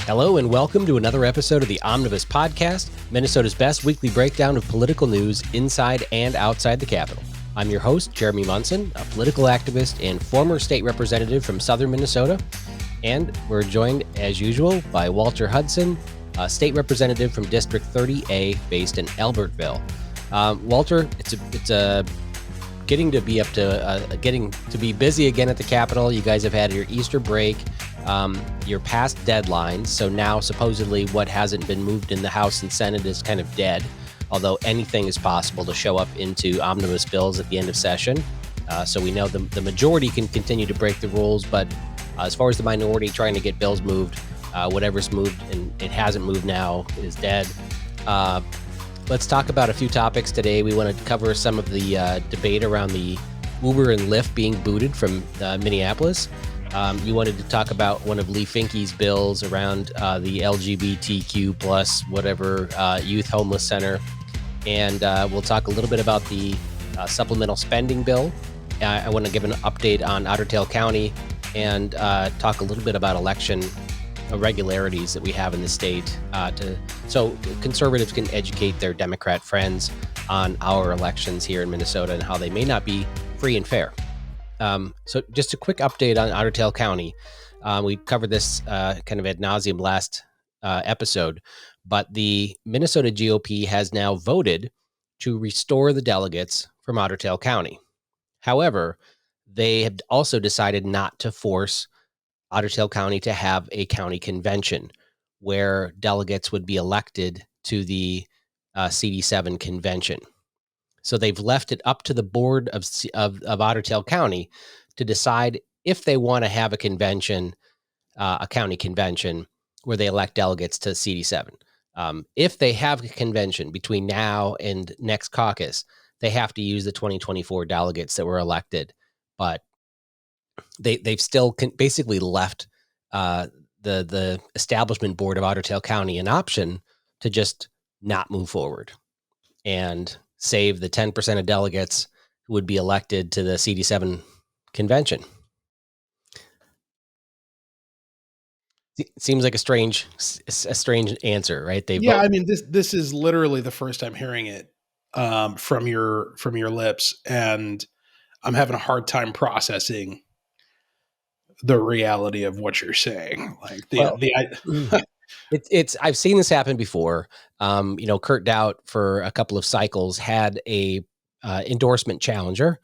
Hello and welcome to another episode of the Omnibus Podcast, Minnesota's best weekly breakdown of political news inside and outside the Capitol. I'm your host, Jeremy Munson, a political activist and former state representative from southern Minnesota. And we're joined, as usual, by Walter Hudson, a state representative from District 30A based in Albertville. Walter, it's getting to be busy again at the Capitol. You guys have had your Easter break. You're past deadlines, so now supposedly what hasn't been moved in the House and Senate is kind of dead, although anything is possible to show up into omnibus bills at the end of session. So we know the majority can continue to break the rules, but as far as the minority trying to get bills moved, whatever's moved and it hasn't moved now is dead. Let's talk about a few topics today. We want to cover some of the debate around the Uber and Lyft being booted from Minneapolis. You wanted to talk about one of Lee Finke's bills around the LGBTQ plus whatever youth homeless center. And we'll talk a little bit about the supplemental spending bill. I want to give an update on Otter Tail County and talk a little bit about election irregularities that we have in the state so conservatives can educate their Democrat friends on our elections here in Minnesota and how they may not be free and fair. So just a quick update on Otter Tail County. We covered this kind of ad nauseum last episode, but the Minnesota GOP has now voted to restore the delegates from Otter Tail County. However, they have also decided not to force Otter Tail County to have a county convention where delegates would be elected to the CD7 convention. So they've left it up to the board of Otter Tail County to decide if they want to have a convention, a county convention, where they elect delegates to CD7. If they have a convention between now and next caucus, they have to use the 2024 delegates that were elected. But they've still basically left the establishment board of Otter Tail County an option to just not move forward and save the 10% of delegates who would be elected to the CD7 convention. Seems like a strange answer, right? I mean, this is literally the first time hearing it from your lips, and I'm having a hard time processing the reality of what you're saying. Like I've seen this happen before. Kurt Doubt for a couple of cycles had a endorsement challenger,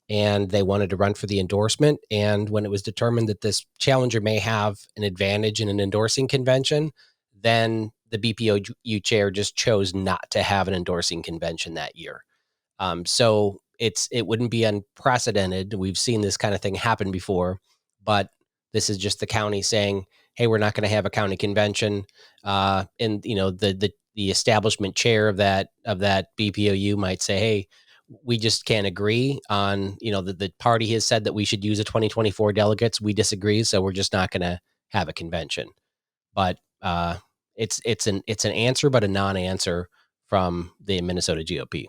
and they wanted to run for the endorsement. And when it was determined that this challenger may have an advantage in an endorsing convention, then the BPOU chair just chose not to have an endorsing convention that year. So it wouldn't be unprecedented. We've seen this kind of thing happen before, but this is just the county saying, hey, we're not going to have a county convention. And the establishment chair of that BPOU might say, hey, we just can't agree on, the party has said that we should use a 2024 delegates. We disagree. So we're just not going to have a convention. But it's an answer, but a non-answer from the Minnesota GOP.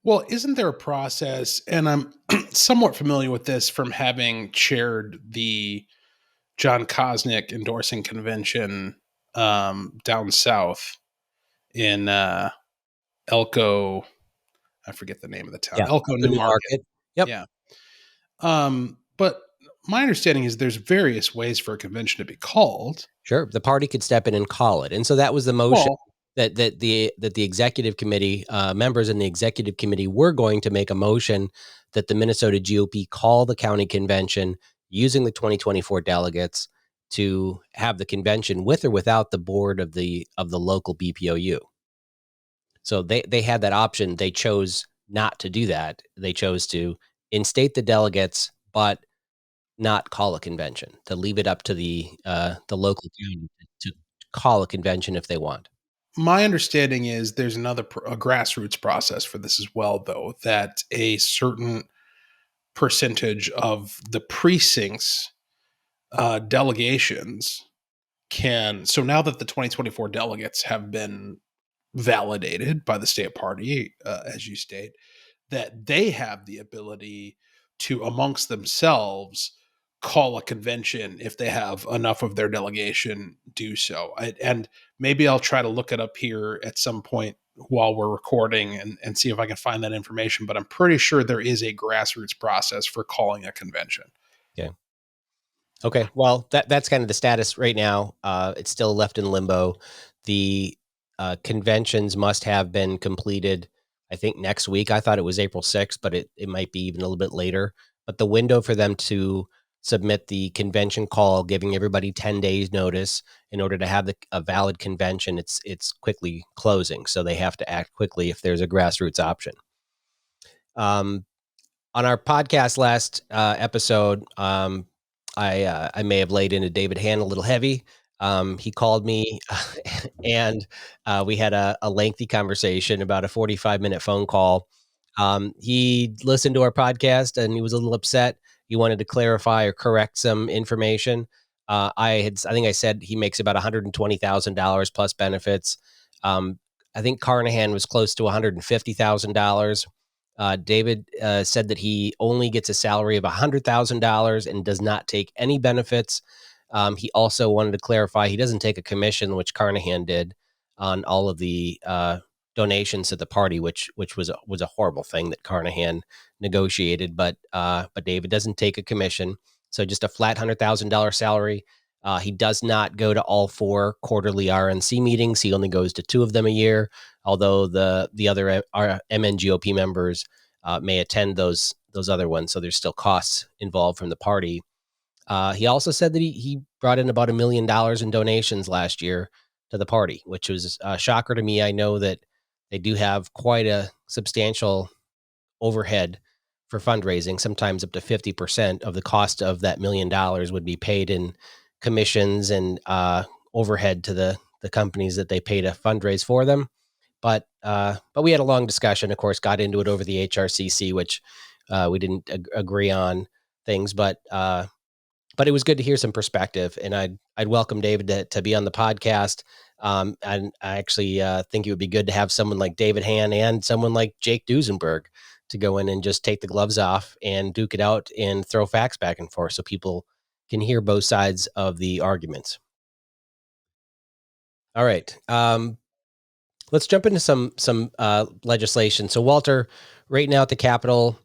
Well, isn't there a process, and I'm somewhat familiar with this from having chaired the John Kosnick endorsing convention down south in Elko. I forget the name of the town. Yeah. Elko, New Market. Yep. Yeah. But my understanding is there's various ways for a convention to be called. Sure. The party could step in and call it. And so that was the motion that the executive committee, members in the executive committee were going to make a motion that the Minnesota GOP call the county convention using the 2024 delegates to have the convention with or without the board of the local BPOU. So they had that option. They chose not to do that. They chose to instate the delegates, but not call a convention, to leave it up to the local county to call a convention if they want. My understanding is there's a grassroots process for this as well, though, that a certain percentage of the precincts delegations can. So now that the 2024 delegates have been validated by the state party, as you state, that they have the ability to, amongst themselves, call a convention if they have enough of their delegation do so. And maybe I'll try to look it up here at some point while we're recording and see if I can find that information. But I'm pretty sure there is a grassroots process for calling a convention. Okay. Okay. Well, that's kind of the status right now. It's still left in limbo. The conventions must have been completed, I think, next week. I thought it was April 6th, but it might be even a little bit later. But the window for them to submit the convention call, giving everybody 10 days notice in order to have a valid convention, it's quickly closing. So they have to act quickly if there's a grassroots option. On our podcast last episode, I may have laid into David Hand a little heavy. He called me and we had a lengthy conversation, about a 45-minute phone call. He listened to our podcast and he was a little upset. He wanted to clarify or correct some information. I think I said he makes about $120,000 plus benefits. I think Carnahan was close to $150,000. David said that he only gets a salary of $100,000 and does not take any benefits. He also wanted to clarify he doesn't take a commission, which Carnahan did, on all of the donations to the party, which was a horrible thing that Carnahan negotiated. But David doesn't take a commission, so just a flat $100,000 salary. He does not go to all 4 quarterly RNC meetings. He only goes to 2 of them a year, although the other MNGOP members may attend those other ones. So there's still costs involved from the party. He also said that he brought in about $1 million in donations last year to the party, which was a shocker to me. I know that they do have quite a substantial overhead for fundraising. Sometimes up to 50% of the cost of that $1 million would be paid in commissions and overhead to the companies that they pay to fundraise for them. But we had a long discussion, of course, got into it over the HRCC, which we didn't agree on things, but it was good to hear some perspective, and I'd welcome David to be on the podcast. And I actually think it would be good to have someone like David Hand and someone like Jake Duesenberg to go in and just take the gloves off and duke it out and throw facts back and forth so people can hear both sides of the arguments. All right. Let's jump into some legislation. So, Walter, right now at the Capitol,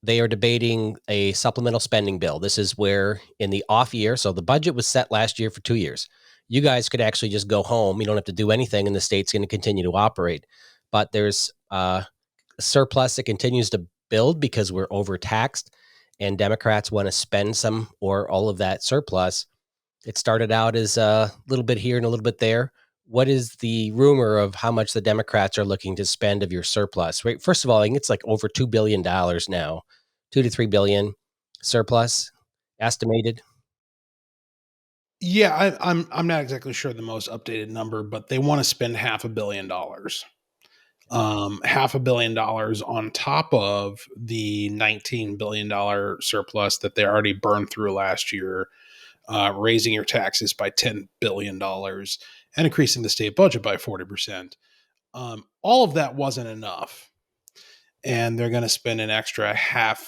they are debating a supplemental spending bill. This is where in the off year, so the budget was set last year for 2 years. You guys could actually just go home. You don't have to do anything, and the state's going to continue to operate. But there's a surplus that continues to build because we're overtaxed, and Democrats want to spend some or all of that surplus. It started out as a little bit here and a little bit there. What is the rumor of how much the Democrats are looking to spend of your surplus? Right. First of all, I think it's like over $2 billion now, $2 to $3 billion surplus estimated. Yeah, I'm not exactly sure the most updated number, but they want to spend $500 million. $500 million on top of the $19 billion surplus that they already burned through last year, raising your taxes by $10 billion and increasing the state budget by 40%. All of that wasn't enough. And they're going to spend an extra $500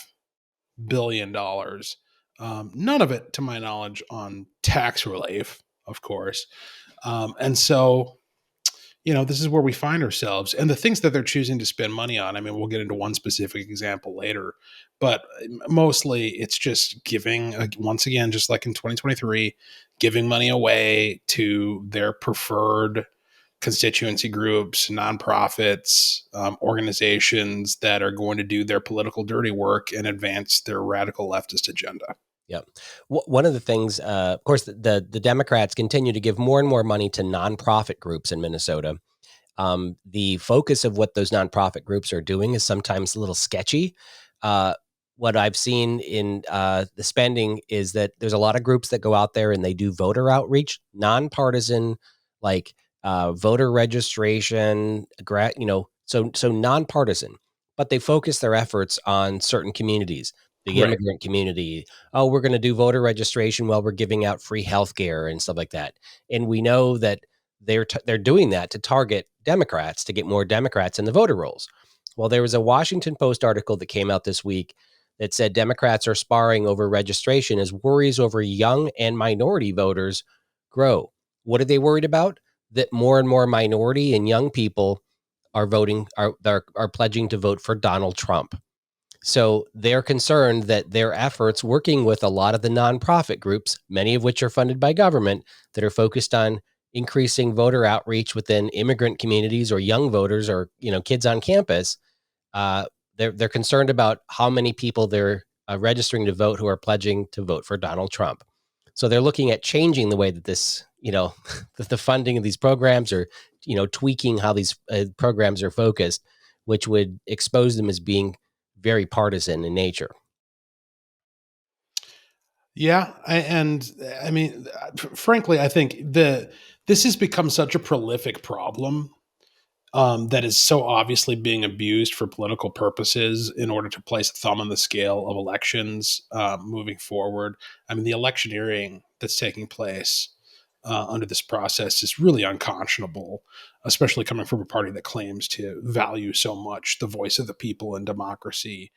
million. None of it, to my knowledge, on tax relief, of course. And so, this is where we find ourselves. And the things that they're choosing to spend money on, I mean, we'll get into one specific example later, but mostly it's just giving, once again, just like in 2023, giving money away to their preferred constituency groups, nonprofits, organizations that are going to do their political dirty work and advance their radical leftist agenda. Yep. One of the things, of course, the Democrats continue to give more and more money to nonprofit groups in Minnesota. The focus of what those nonprofit groups are doing is sometimes a little sketchy. What I've seen in the spending is that there's a lot of groups that go out there and they do voter outreach, nonpartisan, like voter registration, so nonpartisan, but they focus their efforts on certain communities, the Right. immigrant community. Oh, we're going to do voter registration while we're giving out free healthcare and stuff like that. And we know that they're doing that to target Democrats, to get more Democrats in the voter rolls. Well, there was a Washington Post article that came out this week that said Democrats are sparring over registration as worries over young and minority voters grow. What are they worried about? That more and more minority and young people are pledging to vote for Donald Trump. So they're concerned that their efforts working with a lot of the nonprofit groups, many of which are funded by government, that are focused on increasing voter outreach within immigrant communities or young voters or kids on campus, they're concerned about how many people they're registering to vote who are pledging to vote for Donald Trump. So they're looking at changing the way that this, the funding of these programs, or tweaking how these programs are focused, which would expose them as being very partisan in nature. Yeah, I mean, frankly, I think this has become such a prolific problem that is so obviously being abused for political purposes in order to place a thumb on the scale of elections moving forward. I mean, the electioneering that's taking place under this process is really unconscionable, especially coming from a party that claims to value so much the voice of the people and democracy.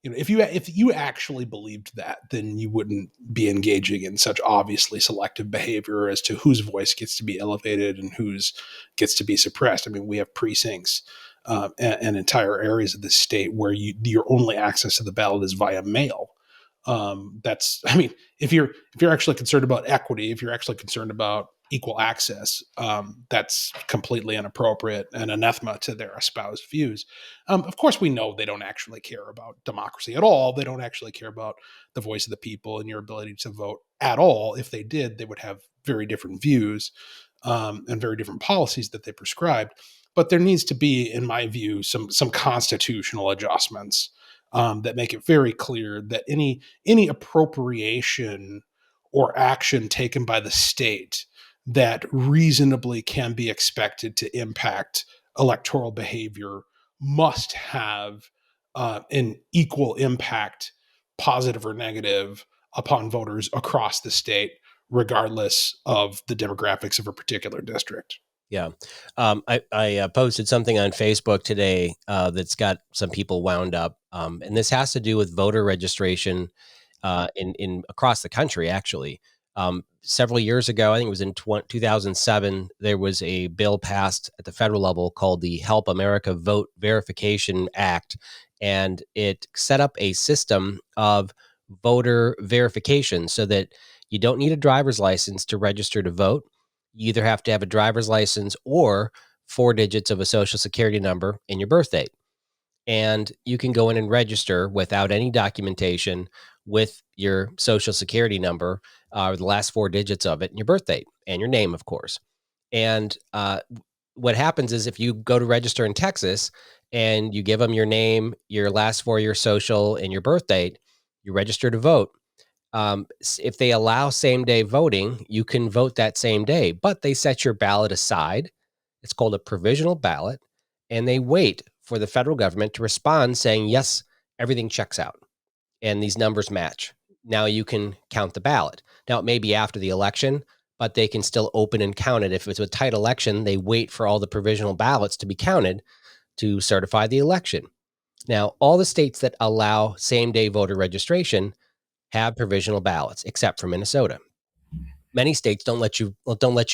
If you actually believed that, then you wouldn't be engaging in such obviously selective behavior as to whose voice gets to be elevated and whose gets to be suppressed. I mean, we have precincts and entire areas of the state where your only access to the ballot is via mail. I mean, if you're actually concerned about equity, if you're actually concerned about equal access, that's completely inappropriate and anathema to their espoused views. Of course, we know they don't actually care about democracy at all. They don't actually care about the voice of the people and your ability to vote at all. If they did, they would have very different views and very different policies that they prescribed. But there needs to be, in my view, some constitutional adjustments that make it very clear that any appropriation or action taken by the state that reasonably can be expected to impact electoral behavior must have an equal impact, positive or negative, upon voters across the state, regardless of the demographics of a particular district. Yeah. I posted something on Facebook today that's got some people wound up. And this has to do with voter registration in across the country, actually. Several years ago, I think it was in 2007, there was a bill passed at the federal level called the Help America Vote Verification Act. And it set up a system of voter verification so that you don't need a driver's license to register to vote. You either have to have a driver's license or 4 digits of a social security number and your birth date. And you can go in and register without any documentation with your social security number, the last 4 digits of it, and your birth date and your name, of course. And what happens is if you go to register in Texas and you give them your name, your last 4 of your social, and your birth date, you register to vote. If they allow same day voting, you can vote that same day, but they set your ballot aside. It's called a provisional ballot, and they wait for the federal government to respond saying, yes, everything checks out and these numbers match. Now you can count the ballot. Now it may be after the election, but they can still open and count it. If it's a tight election, they wait for all the provisional ballots to be counted to certify the election. Now, all the states that allow same day voter registration have provisional ballots, except for Minnesota. Many states don't let you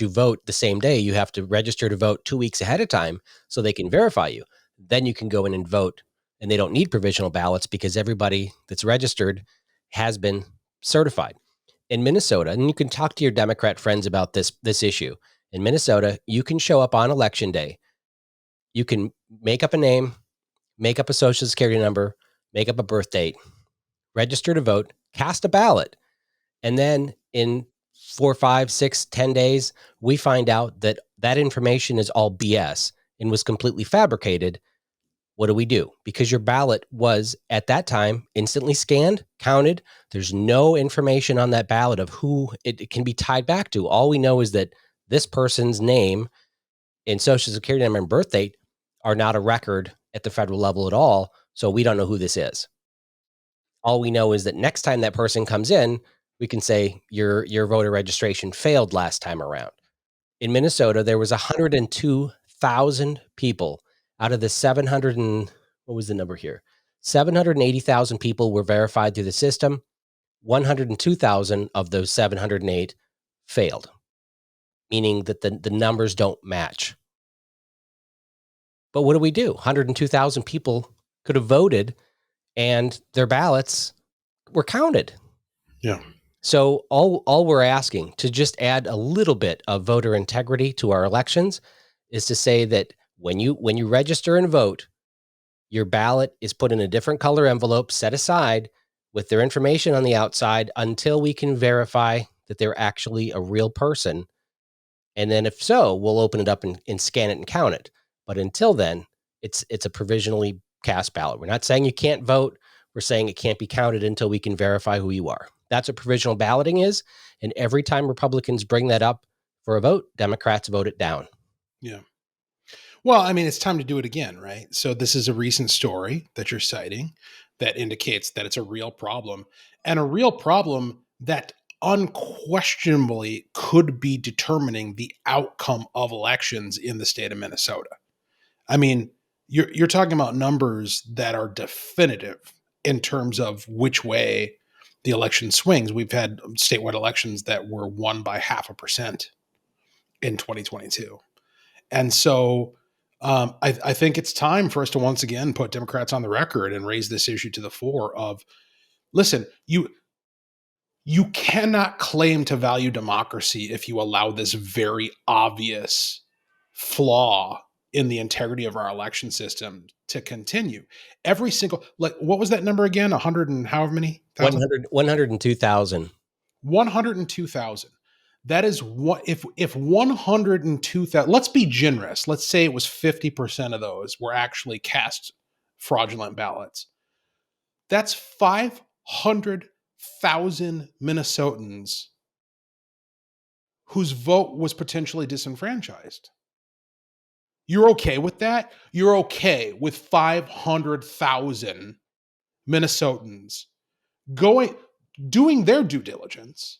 vote the same day. You have to register to vote 2 weeks ahead of time so they can verify you. Then you can go in and vote, and they don't need provisional ballots because everybody that's registered has been certified. In Minnesota, and you can talk to your Democrat friends about this issue. In Minnesota, you can show up on election day. You can make up a name, make up a social security number, make up a birth date, register to vote, cast a ballot. And then in 4, 5, 6, 10 days, we find out that that information is all BS and was completely fabricated. What do? Because your ballot was at that time instantly scanned, counted. There's no information on that ballot of who it can be tied back to. All we know is that this person's name and social security number and birth date are not a record at the federal level at all. So we don't know who this is. All we know is that next time that person comes in, we can say your voter registration failed last time around. In Minnesota, there was 102,000 people out of the 700 and what was the number here? 780,000 people were verified through the system. 102,000 of those 708 failed, meaning that the numbers don't match. But what do we do? 102,000 people could have voted and their ballots were counted. Yeah. So all we're asking to just add a little bit of voter integrity to our elections is to say that when you register and vote, your ballot is put in a different color envelope, set aside with their information on the outside until we can verify that they're actually a real person. And then if so, we'll open it up and scan it and count it. But until then, it's a provisionally cast ballot. We're not saying you can't vote. We're saying it can't be counted until we can verify who you are. That's what provisional balloting is. And every time Republicans bring that up for a vote, Democrats vote it down. Yeah. Well, I mean, it's time to do it again, right? So this is a recent story that you're citing that indicates that it's a real problem, and a real problem that unquestionably could be determining the outcome of elections in the state of Minnesota. I mean, you're talking about numbers that are definitive in terms of which way the election swings. We've had statewide elections that were won by 0.5% in 2022. And so I think it's time for us to once again put Democrats on the record and raise this issue to the fore of, listen, you cannot claim to value democracy if you allow this very obvious flaw in the integrity of our election system to continue. Every single, like, what was that number again? 100 and however many thousand? 102,000. 102,000. That is what, if 102,000, let's be generous. Let's say it was 50% of those were actually cast fraudulent ballots. That's 500,000 Minnesotans whose vote was potentially disenfranchised. You're okay with that? You're okay with 500,000 Minnesotans doing their due diligence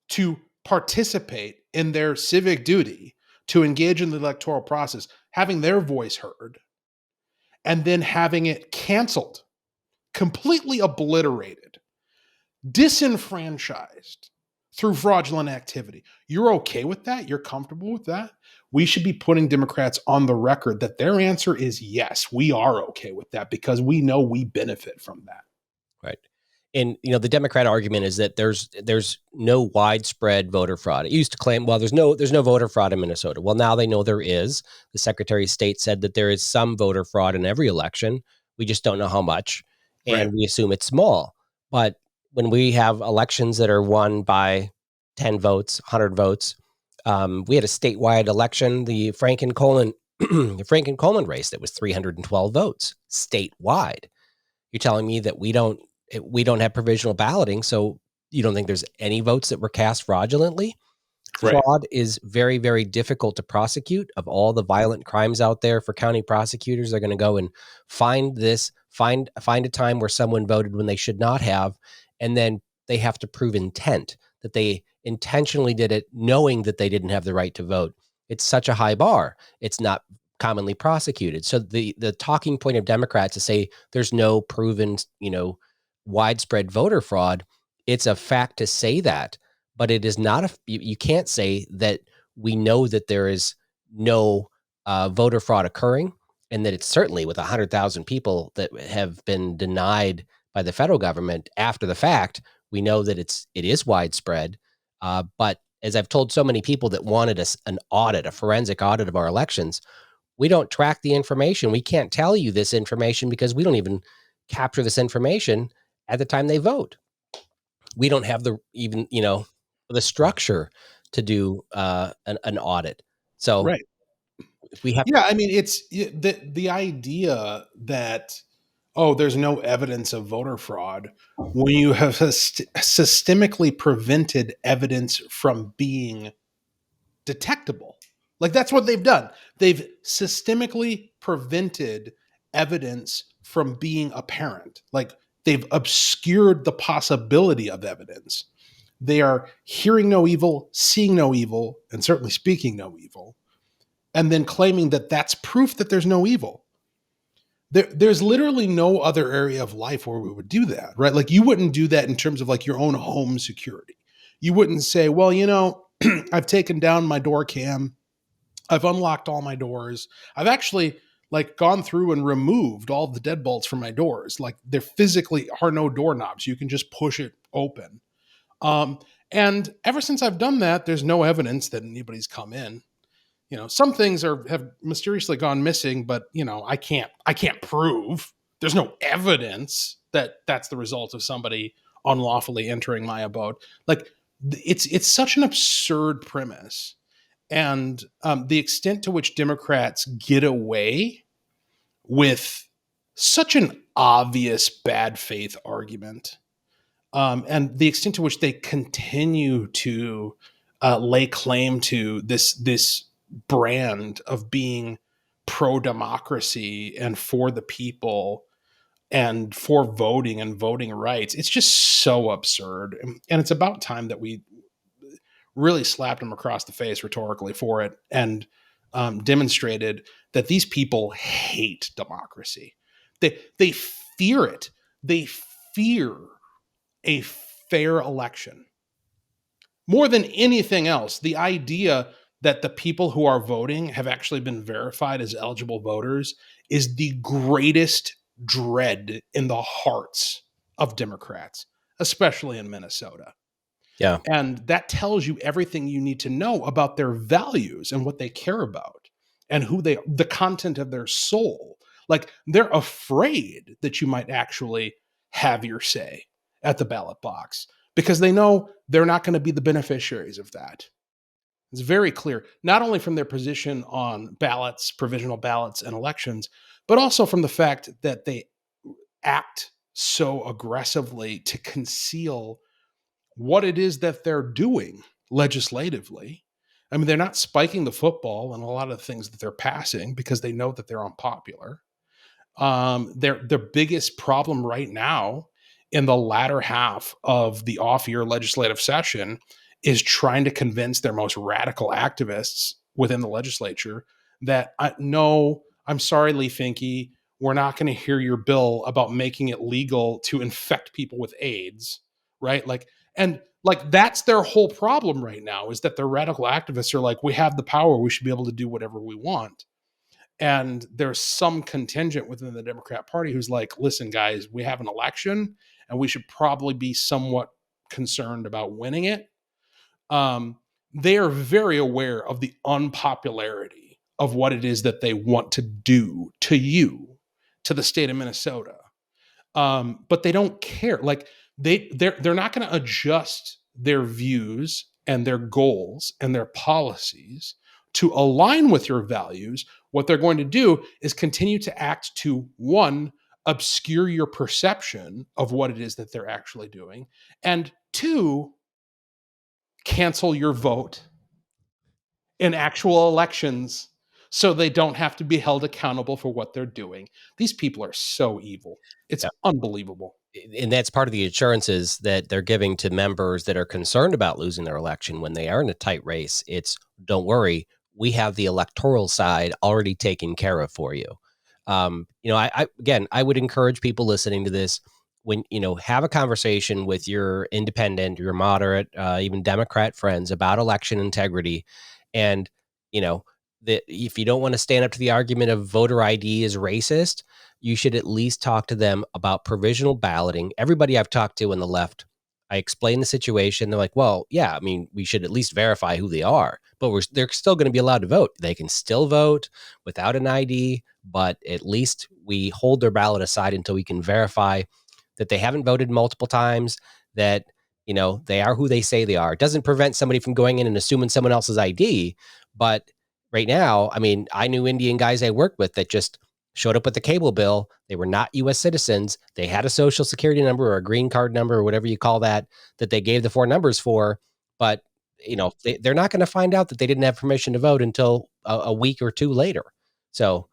to participate in their civic duty, to engage in the electoral process, having their voice heard, and then having it canceled, completely obliterated, disenfranchised through fraudulent activity. You're okay with that? You're comfortable with that? We should be putting Democrats on the record that their answer is yes, we are okay with that because we know we benefit from that. Right. And the Democrat argument is that there's no widespread voter fraud. It used to claim, well, there's no voter fraud in Minnesota. Well, now they know there is. The Secretary of State said that there is some voter fraud in every election. We just don't know how much, and Right. we assume it's small. But when we have elections that are won by 10 votes, 100 votes, we had a statewide election, the Franken-Coleman race that was 312 votes statewide. You're telling me that we don't have provisional balloting, so you don't think there's any votes that were cast fraudulently? Right. Fraud is very, very difficult to prosecute. Of all the violent crimes out there, for county prosecutors, they're going to go and find a time where someone voted when they should not have, and then they have to prove intent, that they intentionally did it knowing that they didn't have the right to vote. It's such a high bar. It's not commonly prosecuted. So the talking point of Democrats to say there's no proven, widespread voter fraud, it's a fact to say that, but it is not you can't say that we know that there is no voter fraud occurring, and that it's certainly with 100,000 people that have been denied by the federal government after the fact. We know that it is widespread, but as I've told so many people that wanted an audit, a forensic audit of our elections, we don't track the information. We can't tell you this information because we don't even capture this information at the time they vote. We don't have the structure to do an audit. So Right. we have. Yeah, I mean, it's the idea that, oh, there's no evidence of voter fraud when you have systemically prevented evidence from being detectable. Like, that's what they've done. They've systemically prevented evidence from being apparent. Like, they've obscured the possibility of evidence. They are hearing no evil, seeing no evil, and certainly speaking no evil, and then claiming that that's proof that there's no evil. there's literally no other area of life where we would do that, right? Like you wouldn't do that in terms of like your own home security. You wouldn't say, well, I've taken down my door cam, I've unlocked all my doors, I've actually like gone through and removed all the deadbolts from my doors. Like there physically are no doorknobs. You can just push it open. Um, and ever since I've done that, there's no evidence that anybody's come in. Some things have mysteriously gone missing, but I can't prove. There's no evidence that that's the result of somebody unlawfully entering my abode. Like it's such an absurd premise, and the extent to which Democrats get away with such an obvious bad faith argument, and the extent to which they continue to lay claim to this brand of being pro democracy and for the people and for voting and voting rights. It's just so absurd, and it's about time that we really slapped them across the face rhetorically for it and demonstrated that these people hate democracy. They fear it. They fear a fair election. More than anything else, the idea that the people who are voting have actually been verified as eligible voters is the greatest dread in the hearts of Democrats, especially in Minnesota. Yeah. And that tells you everything you need to know about their values and what they care about and the content of their soul. Like they're afraid that you might actually have your say at the ballot box because they know they're not going to be the beneficiaries of that. It's very clear, not only from their position on ballots, provisional ballots, and elections, but also from the fact that they act so aggressively to conceal what it is that they're doing legislatively. I mean, they're not spiking the football in a lot of the things that they're passing because they know that they're unpopular. Their biggest problem right now in the latter half of the off-year legislative session is trying to convince their most radical activists within the legislature that no, I'm sorry, Lee Finke, we're not going to hear your bill about making it legal to infect people with AIDS, right? Like that's their whole problem right now is that the radical activists are like, we have the power, we should be able to do whatever we want. And there's some contingent within the Democrat Party who's like, listen, guys, we have an election and we should probably be somewhat concerned about winning it. They are very aware of the unpopularity of what it is that they want to do to you, to the state of Minnesota. But they don't care. Like they're not going to adjust their views and their goals and their policies to align with your values. What they're going to do is continue to act to one, obscure your perception of what it is that they're actually doing, and two, cancel your vote in actual elections so they don't have to be held accountable for what they're doing. These people are so evil. It's unbelievable. And that's part of the assurances that they're giving to members that are concerned about losing their election when they are in a tight race. It's don't worry, we have the electoral side already taken care of for you. I would encourage people listening to this when have a conversation with your independent, your moderate, even Democrat friends about election integrity, and that if you don't want to stand up to the argument of voter ID is racist, you should at least talk to them about provisional balloting. Everybody I've talked to on the left, I explain the situation. They're like, well, yeah, I mean, we should at least verify who they are, but they're still going to be allowed to vote. They can still vote without an ID, but at least we hold their ballot aside until we can verify that they haven't voted multiple times, that, they are who they say they are. It doesn't prevent somebody from going in and assuming someone else's ID. But right now, I mean, I knew Indian guys I worked with that just showed up with the cable bill. They were not U.S. citizens. They had a social security number or a green card number or whatever you call that they gave the four numbers for. But, they're not going to find out that they didn't have permission to vote until a week or two later. So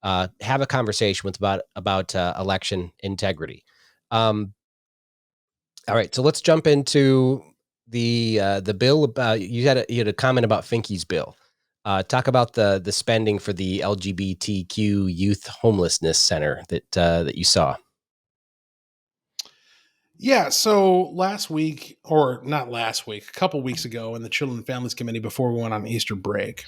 have a conversation about election integrity. All right, so let's jump into the bill about you had a comment about Finke's bill. Talk about the spending for the LGBTQ Youth Homelessness Center that you saw. Yeah, so last week, or not last week, a couple weeks ago in the Children and Families Committee before we went on Easter break,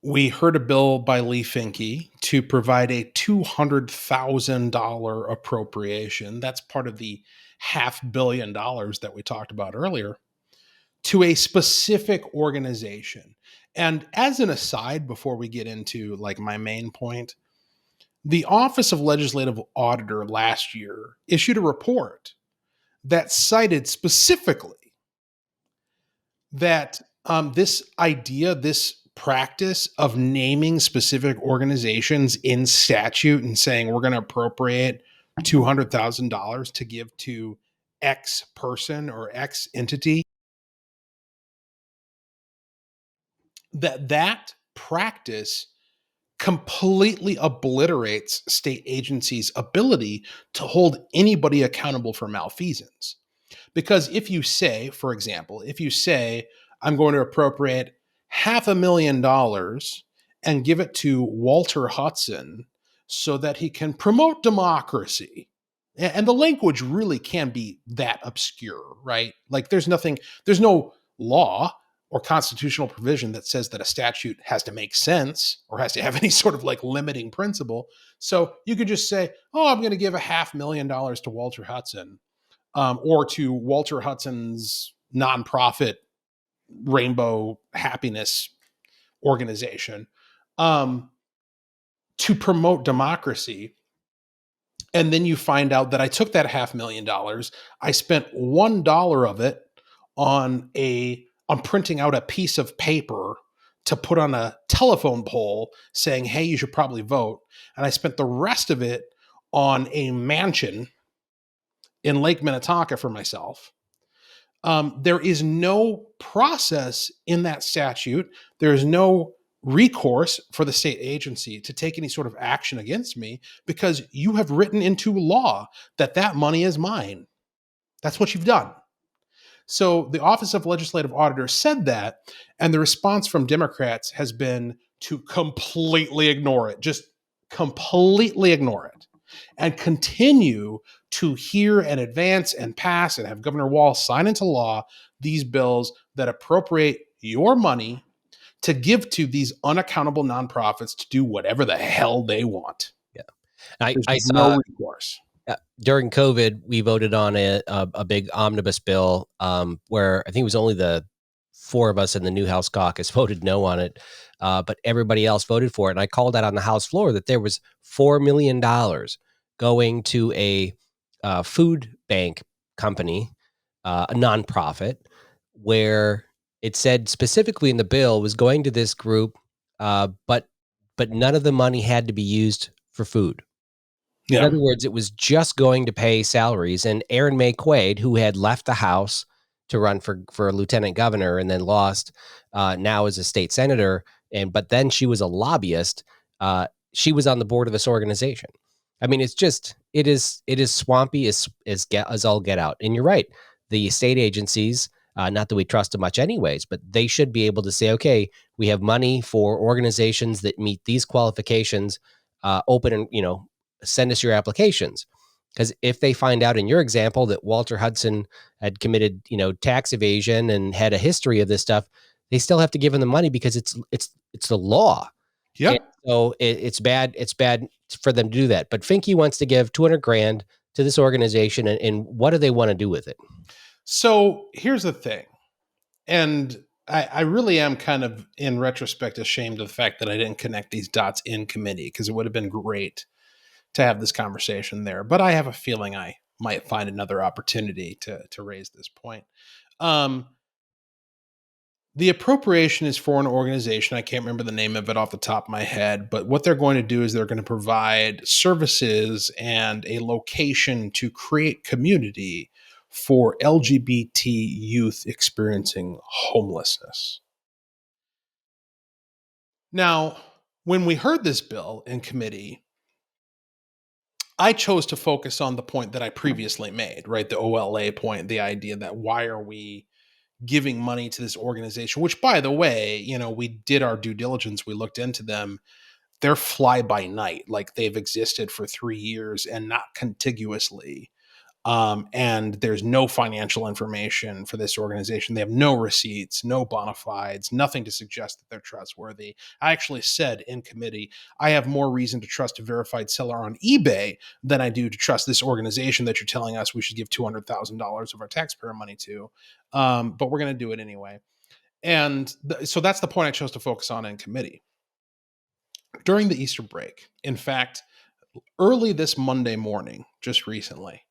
we heard a bill by Lee Finke to provide a $200,000 appropriation. That's part of the $500 million that we talked about earlier to a specific organization. And as an aside, before we get into like my main point, the Office of Legislative Auditor last year issued a report that cited specifically that this idea, this practice of naming specific organizations in statute and saying we're going to appropriate $200,000 to give to X person or X entity, that practice completely obliterates state agencies' ability to hold anybody accountable for malfeasance. Because if you say, for example, if you say, I'm going to appropriate $500,000 and give it to Walter Hudson so that he can promote democracy, and the language really can be that obscure, right? Like there's no law or constitutional provision that says that a statute has to make sense or has to have any sort of like limiting principle. So you could just say, oh, I'm going to give $500,000 to Walter Hudson, or to Walter Hudson's nonprofit Rainbow Happiness organization, um, to promote democracy. And then you find out that I took that $500,000, I spent $1 of it on printing out a piece of paper to put on a telephone pole saying, hey, you should probably vote. And I spent the rest of it on a mansion in Lake Minnetonka for myself. There is no process in that statute. There is no recourse for the state agency to take any sort of action against me because you have written into law that that money is mine. That's what you've done. So the Office of Legislative Auditor said that, and the response from Democrats has been to completely ignore it, just completely ignore it, and continue to hear and advance and pass and have Governor Walz sign into law these bills that appropriate your money to give to these unaccountable nonprofits to do whatever the hell they want. Yeah, There's I no saw recourse. during COVID we voted on a big omnibus bill where I think it was only the four of us in the new House caucus voted no on it, but everybody else voted for it. And I called out on the House floor that there was $4 million going to a food bank company, a nonprofit, where it said specifically in the bill was going to this group, but none of the money had to be used for food. In Yeah. other words, it was just going to pay salaries. And Erin May Quaid, who had left the House to run for lieutenant governor and then lost, now as a state senator, but then she was a lobbyist. She was on the board of this organization. I mean, it is swampy as all get out. And you're right, the state agencies, not that we trust them much anyways, but they should be able to say, okay, we have money for organizations that meet these qualifications. Open and send us your applications. Because if they find out in your example that Walter Hudson had committed, tax evasion and had a history of this stuff, they still have to give him the money because it's the law. Yeah. And so it's bad. It's bad for them to do that. But Finke wants to give 200 grand to this organization, and what do they want to do with it? So here's the thing. And I really am kind of, in retrospect, ashamed of the fact that I didn't connect these dots in committee because it would have been great to have this conversation there. But I have a feeling I might find another opportunity to raise this point. The appropriation is for an organization. I can't remember the name of it off the top of my head, but what they're going to do is they're going to provide services and a location to create community for LGBT youth experiencing homelessness. Now, when we heard this bill in committee, I chose to focus on the point that I previously made, right? The OLA point, the idea that why are we giving money to this organization, which, by the way, we did our due diligence. We looked into them. They're fly by night. Like, they've existed for 3 years and not contiguously. And there's no financial information for this organization. They have no receipts, no bona fides, nothing to suggest that they're trustworthy. I actually said in committee, I have more reason to trust a verified seller on eBay than I do to trust this organization that you're telling us we should give $200,000 of our taxpayer money to. But we're going to do it anyway. And so that's the point I chose to focus on in committee. During the Easter break, in fact, early this Monday morning, just recently,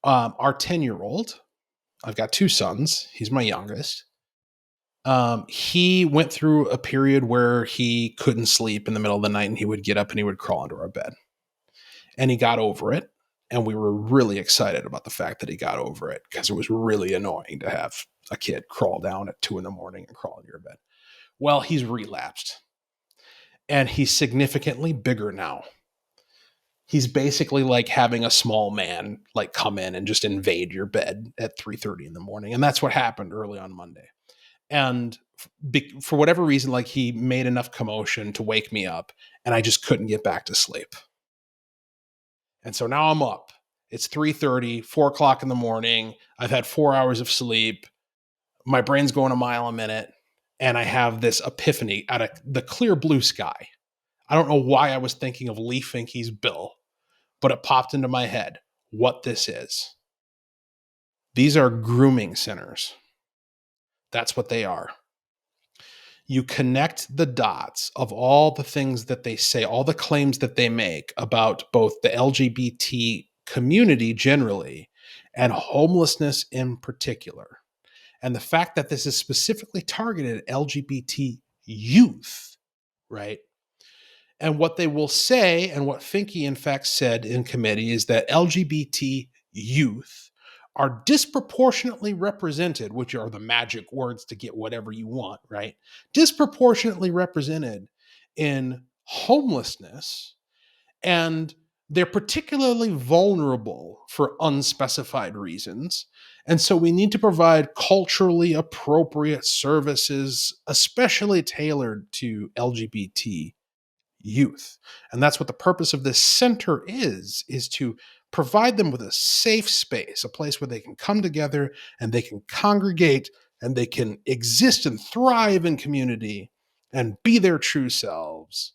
our 10-year-old, I've got two sons, he's my youngest, he went through a period where he couldn't sleep in the middle of the night, and he would get up and he would crawl into our bed. And he got over it. And we were really excited about the fact that he got over it, because it was really annoying to have a kid crawl down at 2 a.m. and crawl into your bed. Well, he's relapsed. And he's significantly bigger now. He's basically like having a small man like come in and just invade your bed at 3:30 in the morning. And that's what happened early on Monday. And for whatever reason, like, he made enough commotion to wake me up, and I just couldn't get back to sleep. And so now I'm up. It's 3:30, 4 o'clock in the morning. I've had 4 hours of sleep. My brain's going a mile a minute. And I have this epiphany out of the clear blue sky. I don't know why I was thinking of Lee Finke's bill, but it popped into my head what this is. These are grooming centers. That's what they are. You connect the dots of all the things that they say, all the claims that they make about both the LGBT community generally and homelessness in particular. And the fact that this is specifically targeted at LGBT youth, right? And what they will say, and what Finke in fact said in committee, is that LGBT youth are disproportionately represented, which are the magic words to get whatever you want, right? Disproportionately represented in homelessness, and they're particularly vulnerable for unspecified reasons. And so we need to provide culturally appropriate services, especially tailored to LGBT youth. And that's what the purpose of this center is to provide them with a safe space, a place where they can come together and they can congregate and they can exist and thrive in community and be their true selves,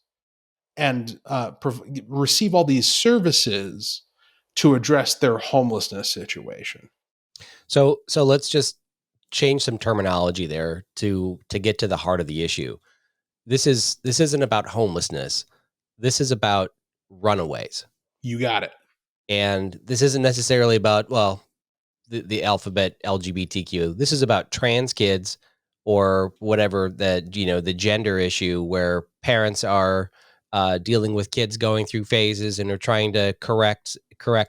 and receive all these services to address their homelessness situation. So let's just change some terminology there to get to the heart of the issue. This isn't about homelessness. This is about runaways. You got it. And this isn't necessarily about, well, the alphabet LGBTQ. This is about trans kids, or whatever, the gender issue, where parents are dealing with kids going through phases and are trying to correct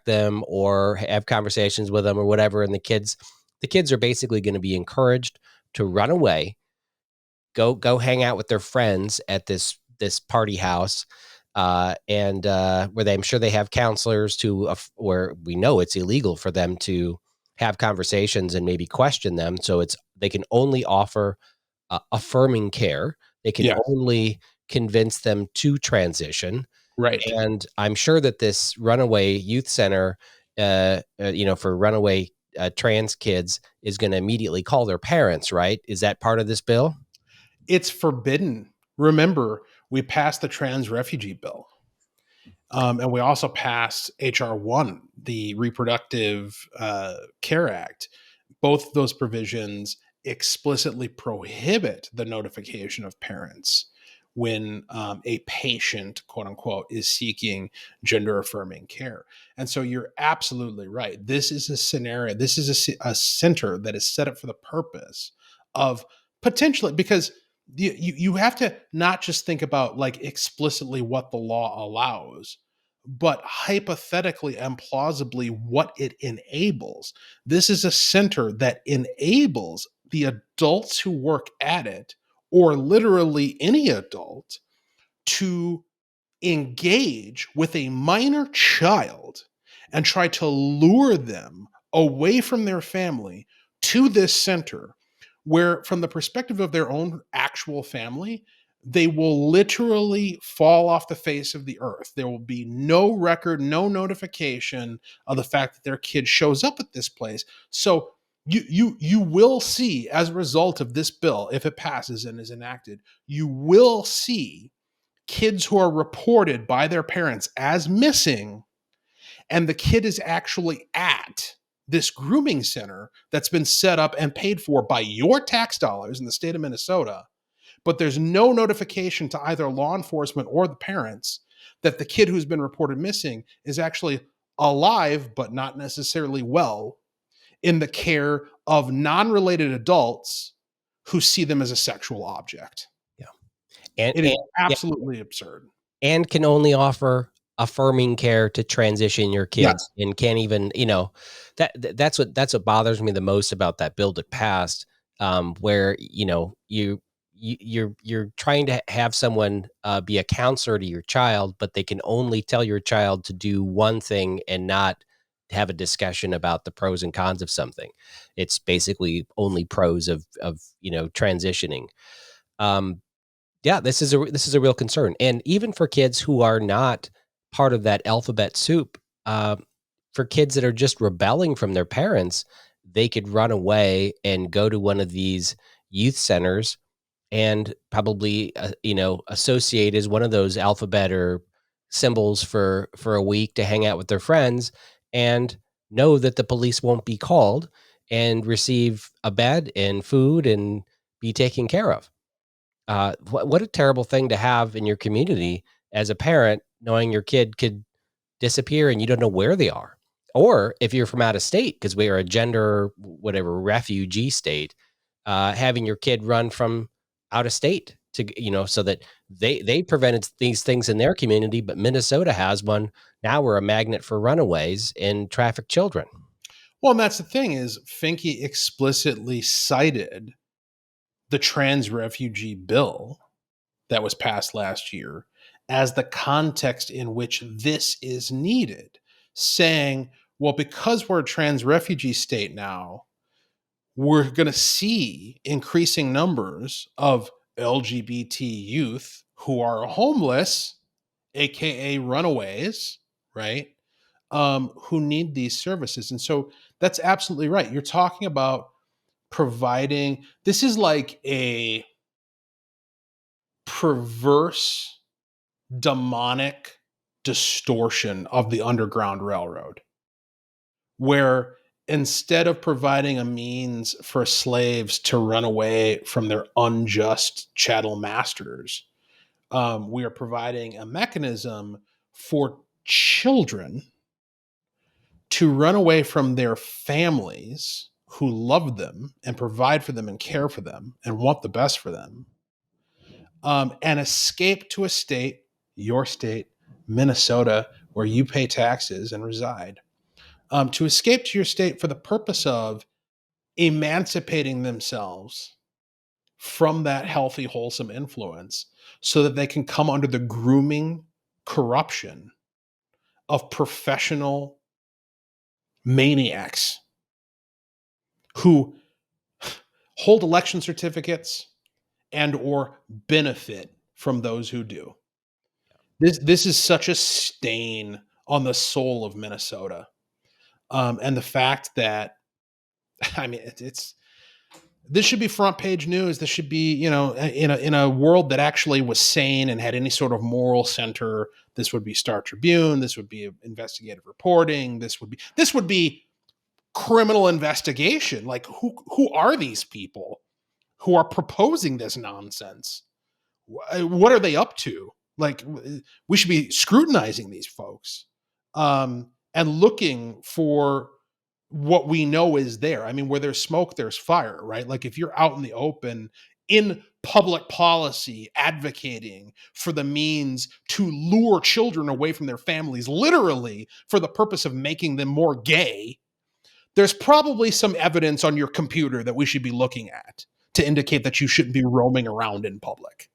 them or have conversations with them or whatever. And the kids are basically going to be encouraged to run away, go hang out with their friends at this party house, and where I'm sure they have counselors where we know it's illegal for them to have conversations and maybe question them. So they can only offer affirming care. They can only convince them to transition. Right. And I'm sure that this runaway youth center, for runaway trans kids, is going to immediately call their parents, right? Is that part of this bill? It's forbidden. Remember, we passed the trans refugee bill. And we also passed H.R. 1, the Reproductive Care Act. Both of those provisions explicitly prohibit the notification of parents when a patient, quote unquote, is seeking gender affirming care. And so you're absolutely right. This is a scenario, this is a center that is set up for the purpose of potentially, because you have to not just think about like explicitly what the law allows, but hypothetically and plausibly what it enables. This is a center that enables the adults who work at it, or literally any adult, to engage with a minor child and try to lure them away from their family to this center where, from the perspective of their own actual family, they will literally fall off the face of the earth. There will be no record, no notification of the fact that their kid shows up at this place. So you will see, as a result of this bill, if it passes and is enacted, you will see kids who are reported by their parents as missing, and the kid is actually at this grooming center that's been set up and paid for by your tax dollars in the state of Minnesota, but there's no notification to either law enforcement or the parents that the kid who's been reported missing is actually alive, but not necessarily well, in the care of non-related adults who see them as a sexual object. Yeah. And, It is and yeah, absolutely absurd. and can only offer affirming care to transition your Yes. kids, and can't even, that's what bothers me the most about that bill that passed, where, you're trying to have someone be a counselor to your child, but they can only tell your child to do one thing and not have a discussion about the pros and cons of something. It's basically only pros of transitioning. Um, yeah, this is a real concern, and even for kids who are not part of that alphabet soup, for kids that are just rebelling from their parents, they could run away and go to one of these youth centers and probably associate as one of those alphabet or symbols for a week to hang out with their friends, and know that the police won't be called, and receive a bed and food and be taken care of. What a terrible thing to have in your community as a parent, knowing your kid could disappear and you don't know where they are. Or if you're from out of state, because we are a gender, whatever, refugee state, having your kid run from out of state to, so that they prevented these things in their community, but Minnesota has one. Now we're a magnet for runaways and trafficked children. Well, and that's the thing, is Finke explicitly cited the trans refugee bill that was passed last year as the context in which this is needed, saying, well, because we're a trans refugee state now, we're going to see increasing numbers of LGBT youth who are homeless, aka runaways, right? Who need these services. And so that's absolutely right. You're talking about providing, this is like a perverse, demonic distortion of the Underground Railroad, where instead of providing a means for slaves to run away from their unjust chattel masters, we are providing a mechanism for children to run away from their families who love them and provide for them and care for them and want the best for them, and escape to a state, your state, Minnesota, where you pay taxes and reside, to escape to your state for the purpose of emancipating themselves from that healthy, wholesome influence so that they can come under the grooming corruption of professional maniacs who hold election certificates and or benefit from those who do. This is such a stain on the soul of Minnesota, and the fact that, I mean, it's this should be front page news. This should be, in a world that actually was sane and had any sort of moral center. This would be Star Tribune. This would be investigative reporting. This would be criminal investigation. Like, who are these people who are proposing this nonsense? What are they up to? Like, we should be scrutinizing these folks, and looking for what we know is there. I mean, where there's smoke, there's fire, right? Like, if you're out in the open in public policy advocating for the means to lure children away from their families, literally for the purpose of making them more gay, there's probably some evidence on your computer that we should be looking at to indicate that you shouldn't be roaming around in public.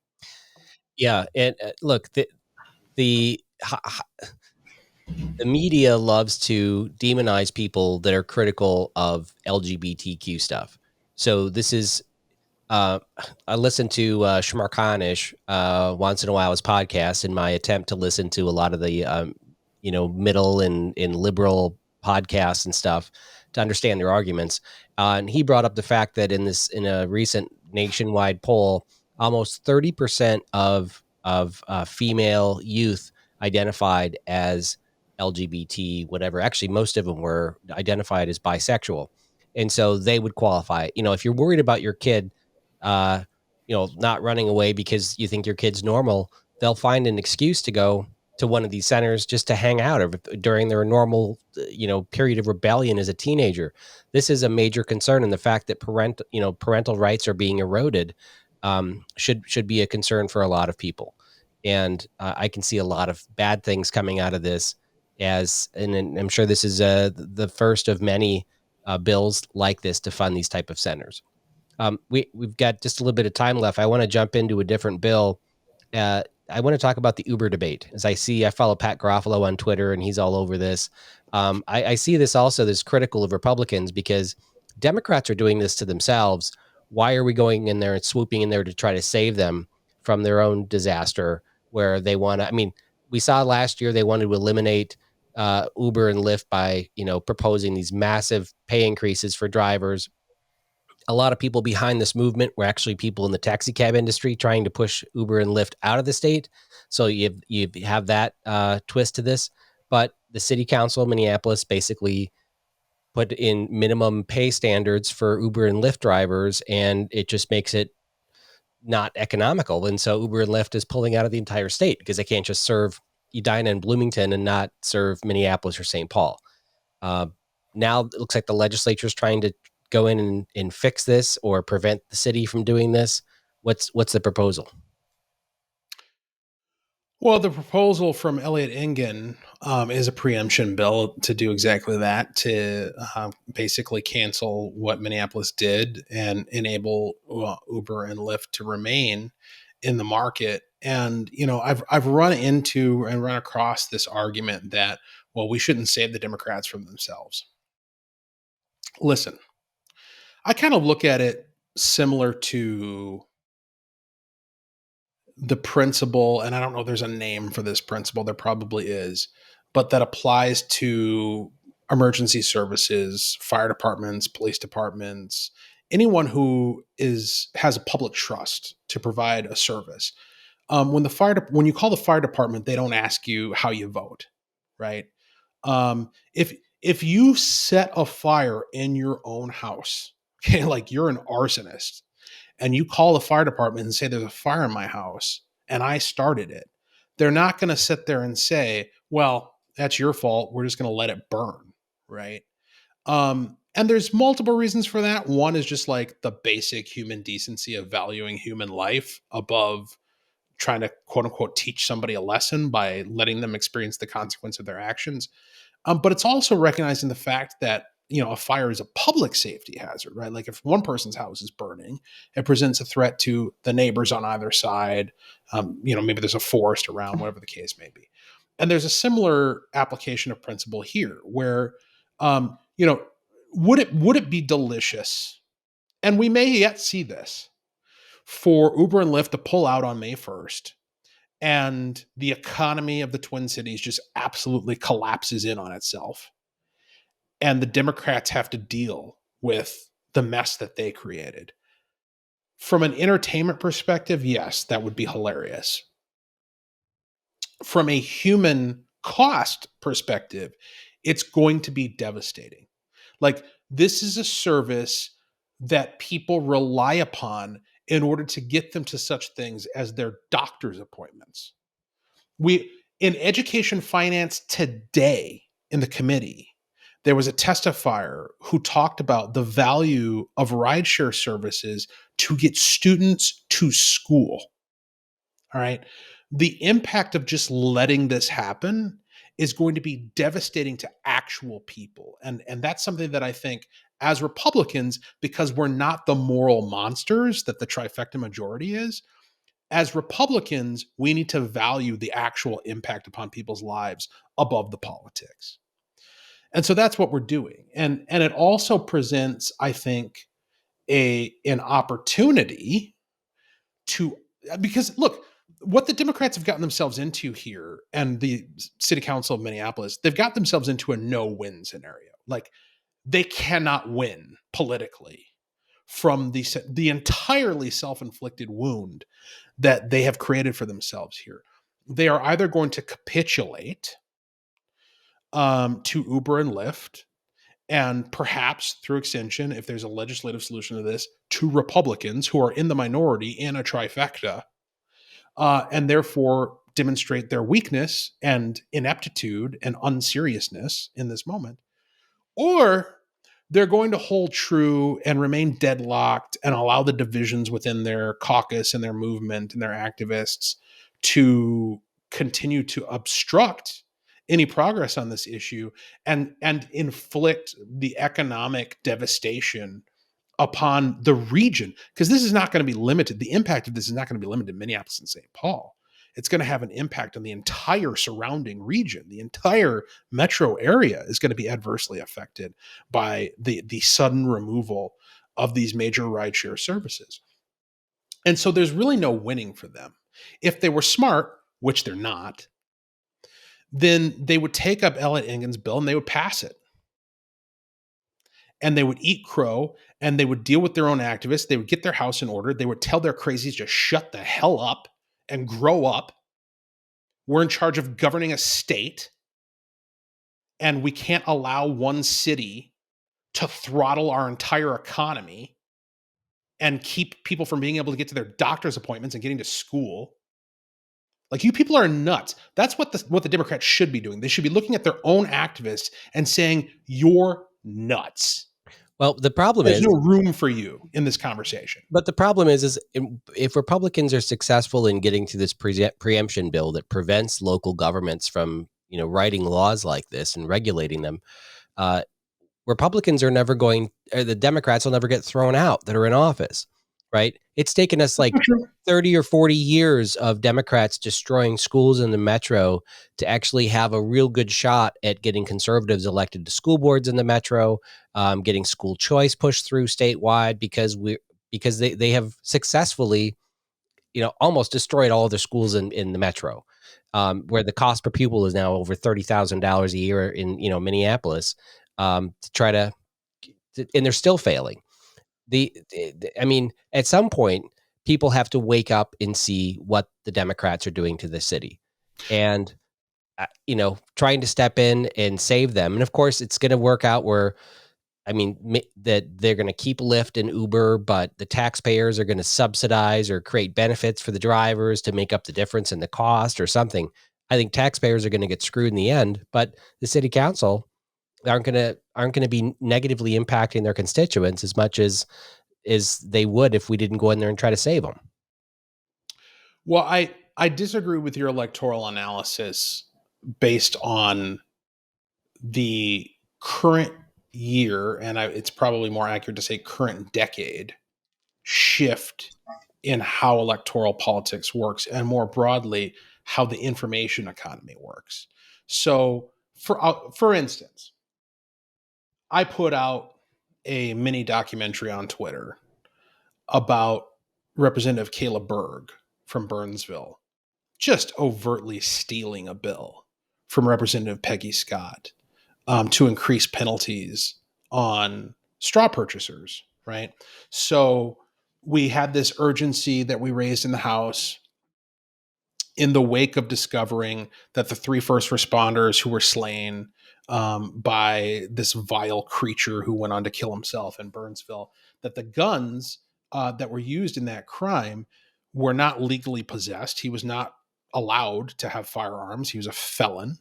Yeah, and look, the The media loves to demonize people that are critical of LGBTQ stuff. So this is uh, I listen to Shmar Khanish once in a while his podcast in my attempt to listen to a lot of the middle and liberal podcasts and stuff to understand their arguments. And he brought up the fact that in a recent nationwide poll, almost 30% of female youth identified as LGBT, whatever. Actually, most of them were identified as bisexual, and so they would qualify. If you're worried about your kid uh, not running away because you think your kid's normal, they'll find an excuse to go to one of these centers just to hang out during their normal, period of rebellion as a teenager. This is a major concern, and the fact that parental rights are being eroded should be a concern for a lot of people. And I can see a lot of bad things coming out of this. And I'm sure this is the first of many bills like this to fund these type of centers. We've got just a little bit of time left. I want to jump into a different bill. I want to talk about the Uber debate. I follow Pat Garofalo on Twitter, and he's all over this. I see this also as critical of Republicans because Democrats are doing this to themselves. Why are we going in there and swooping in there to try to save them from their own disaster? Where they want to, I mean, we saw last year they wanted to eliminate Uber and Lyft by proposing these massive pay increases for drivers. A lot of people behind this movement were actually people in the taxi cab industry trying to push Uber and Lyft out of the state. So you have that twist to this. But the city council of Minneapolis basically put in minimum pay standards for Uber and Lyft drivers, and it just makes it not economical. And so Uber and Lyft is pulling out of the entire state because they can't just serve Edina and Bloomington and not serve Minneapolis or St. Paul. Uh, Now it looks like the legislature is trying to go in and fix this or prevent the city from doing this. What's the proposal? Well, the proposal from Elliot Engen is a preemption bill to do exactly that, to basically cancel what Minneapolis did and enable Uber and Lyft to remain in the market. And I've run into and run across this argument that, well, we shouldn't save the Democrats from themselves. Listen, I kind of look at it similar to the principle, and I don't know if there's a name for this principle, there probably is, but that applies to emergency services, fire departments, police departments, anyone who has a public trust to provide a service. When you call the fire department, they don't ask you how you vote, right? If you set a fire in your own house, okay, like you're an arsonist, and you call the fire department and say there's a fire in my house and I started it, they're not going to sit there and say, well, that's your fault. We're just going to let it burn. Right. And there's multiple reasons for that. One is just like the basic human decency of valuing human life above trying to quote unquote teach somebody a lesson by letting them experience the consequence of their actions. But it's also recognizing the fact that a fire is a public safety hazard, right? Like if one person's house is burning, it presents a threat to the neighbors on either side. Maybe there's a forest around, whatever the case may be. And there's a similar application of principle here, where um, you know, would it be delicious? And we may yet see this for Uber and Lyft to pull out on May 1st, and the economy of the Twin Cities just absolutely collapses in on itself, and the Democrats have to deal with the mess that they created. From an entertainment perspective, yes, that would be hilarious. From a human cost perspective, it's going to be devastating. Like, this is a service that people rely upon in order to get them to such things as their doctor's appointments. We in education finance today in the committee, there was a testifier who talked about the value of rideshare services to get students to school. All right. The impact of just letting this happen is going to be devastating to actual people. And that's something that I think, as Republicans, because we're not the moral monsters that the trifecta majority is, As Republicans, we need to value the actual impact upon people's lives above the politics. And so that's what we're doing. And it also presents, I think, an opportunity to, because look, what the Democrats have gotten themselves into here, and the city council of Minneapolis, they've got themselves into a no-win scenario. Like, they cannot win politically from the entirely self-inflicted wound that they have created for themselves here. They are either going to capitulate to Uber and Lyft, and perhaps through extension, if there's a legislative solution to this, to Republicans who are in the minority in a trifecta, and therefore demonstrate their weakness and ineptitude and unseriousness in this moment. Or they're going to hold true and remain deadlocked and allow the divisions within their caucus and their movement and their activists to continue to obstruct any progress on this issue, and inflict the economic devastation upon the region. Because this is not going to be limited. The impact of this is not going to be limited to Minneapolis and St. Paul. It's going to have an impact on the entire surrounding region. The entire metro area is going to be adversely affected by the sudden removal of these major rideshare services. And so there's really no winning for them. If they were smart, which they're not, then they would take up Elliot Engin's bill and they would pass it. And they would eat crow, and they would deal with their own activists. They would get their house in order. They would tell their crazies to shut the hell up and grow up. We're in charge of governing a state, and we can't allow one city to throttle our entire economy and keep people from being able to get to their doctor's appointments and getting to school. Like, you people are nuts. That's what the Democrats should be doing. They should be looking at their own activists and saying, "You're nuts." Well, the problem There's is no room for you in this conversation. But the problem is if Republicans are successful in getting to this preemption bill that prevents local governments from, writing laws like this and regulating them, Republicans are never going, or the Democrats will never get thrown out that are in office, right? It's taken us like 30 or 40 years of Democrats destroying schools in the metro to actually have a real good shot at getting conservatives elected to school boards in the metro, getting school choice pushed through statewide, because they have successfully, almost destroyed all of their schools in the metro, where the cost per pupil is now over $30,000 a year in, Minneapolis, to try to, and they're still failing. I mean, at some point, people have to wake up and see what the Democrats are doing to the city, and trying to step in and save them. And of course, it's going to work out where, that they're going to keep Lyft and Uber, but the taxpayers are going to subsidize or create benefits for the drivers to make up the difference in the cost or something. I think taxpayers are going to get screwed in the end, but the city council aren't going to be negatively impacting their constituents as much as they would if we didn't go in there and try to save them. Well, I disagree with your electoral analysis based on the current year, and it's probably more accurate to say current decade shift in how electoral politics works, and more broadly, how the information economy works. So, for instance, I put out a mini documentary on Twitter about Representative Kayla Berg from Burnsville just overtly stealing a bill from Representative Peggy Scott, to increase penalties on straw purchasers, right? So we had this urgency that we raised in the House in the wake of discovering that the 3 first responders who were slain by this vile creature who went on to kill himself in Burnsville, that the guns that were used in that crime were not legally possessed. He was not allowed to have firearms. He was a felon.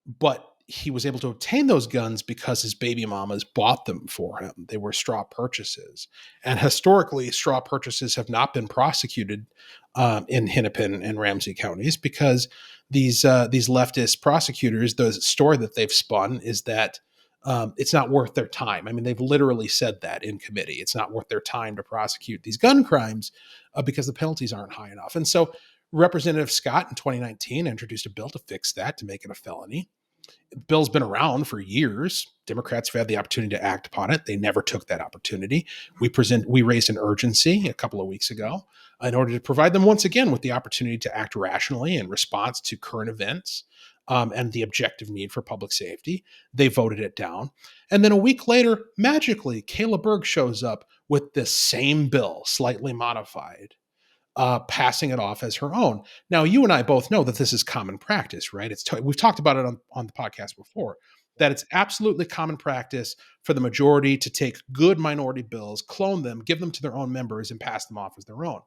But he was able to obtain those guns because his baby mamas bought them for him. They were straw purchases. And historically, straw purchases have not been prosecuted in Hennepin and Ramsey counties, because these leftist prosecutors, the story that they've spun is that It's not worth their time. I mean, they've literally said that in committee. It's not worth their time to prosecute these gun crimes because the penalties aren't high enough. And so Representative Scott in 2019 introduced a bill to fix that, to make it a felony. The bill's been around for years. Democrats have had the opportunity to act upon it. They never took that opportunity. We raised an urgency a couple of weeks ago in order to provide them once again with the opportunity to act rationally in response to current events and the objective need for public safety. They voted it down. And then a week later, magically, Kayla Berg shows up with this same bill, slightly modified, passing it off as her own. Now, you and I both know that this is common practice, right? We've talked about it on the podcast before, that it's absolutely common practice for the majority to take good minority bills, clone them, give them to their own members, and pass them off as their own.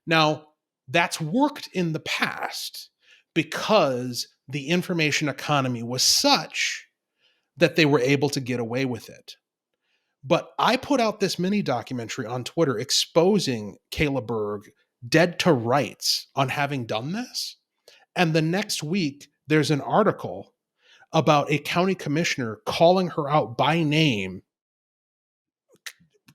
Now, that's worked in the past because the information economy was such that they were able to get away with it. But I put out this mini documentary on Twitter exposing Kayla Berg dead to rights on having done this. And the next week, there's an article about a county commissioner calling her out by name,